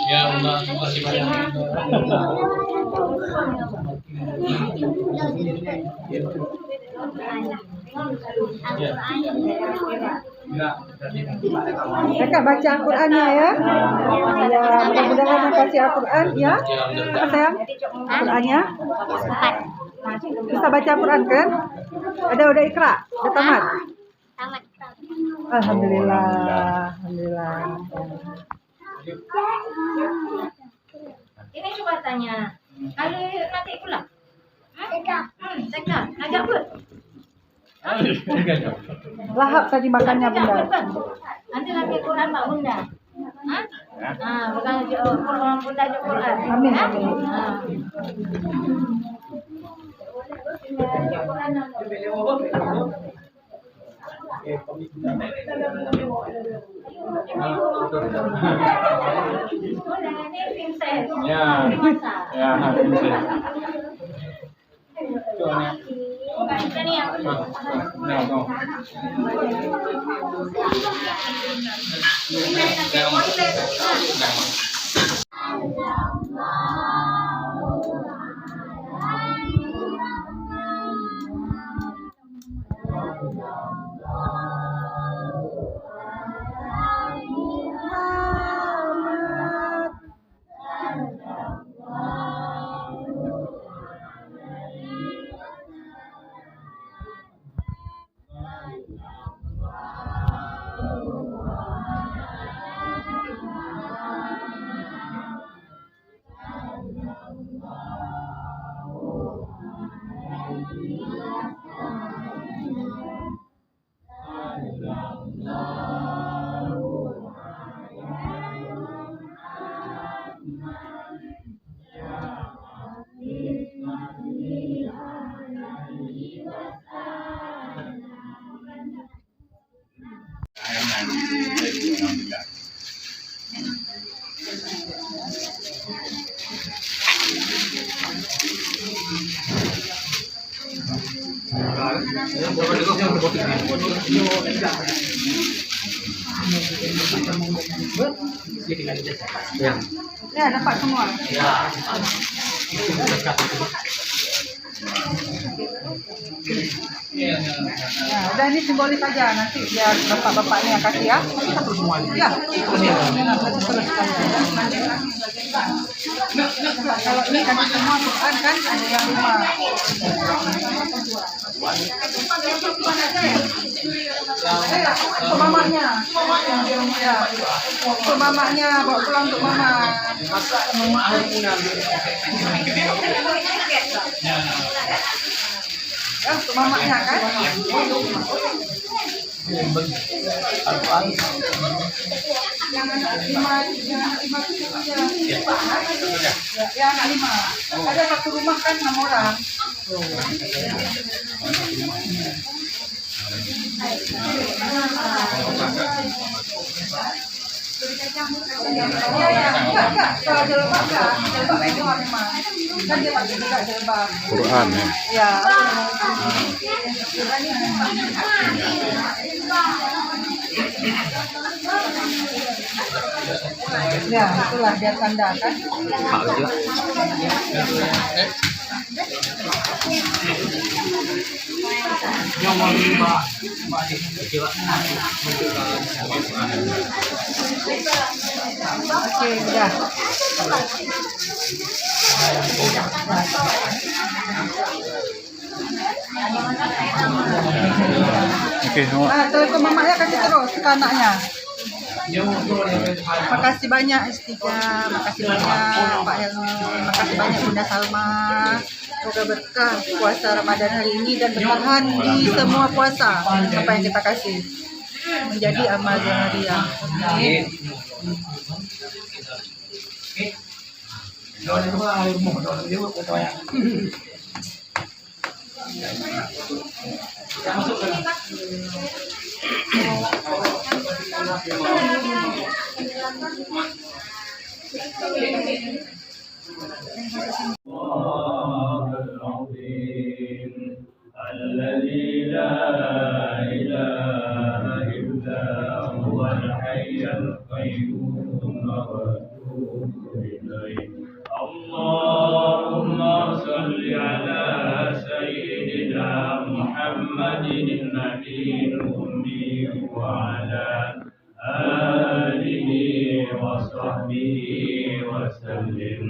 Ya, terima kasih banyak. Kakak baca Al-Qurannya ya. Ya, mudah-mudahan kasih Al-Quran ya. Apa sayang? Al-Qurannya. Bisa baca Al-Quran kan? Udah Iqra? Udah tamat? Tamat. Alhamdulillah. Alhamdulillah. Ini coba tanya. Kalau nanti pulang? Teka. Agak apa? Lahap tadi makannya bunda. Nanti lagi Quran Pak Bunda. Hah? Bukan Quran Bunda aja Quran. Amin. Ya, Ya, dapat semua. Ya, udah ini simbolis aja nanti biar bapak-bapaknya kasih ya. Ya. Kalau ini kan semua Quran kan ada yang 5. Untuk mamanya. Ya. Untuk mamanya bawa pulang untuk mama. Ya, untuk mamanya kan? Ya, anak 5. Ada satu rumah kan 6 orang. Enggak, kalau jilbab enggak. Jilbab itu memang. Kan dia pakai juga jilbab. Quran ya. Ya, itulah dia tanda kan. Oke, udah. Oke, semua. Telepon mamanya kasih terus ke anaknya. Makasih banyak Istiqah, makasih banyak Pak Helmi, makasih banyak Bunda Salma. Semoga berkah puasa Ramadan hari ini dan bertahan di semua puasa apa yang kita kasih menjadi amal jariah. Amin. الذي لا إله إلا هو الحي القيوم وأتوب إليك اللهم صل على سيدنا محمد النبي الأمي وعلى آله وصحبه وسلم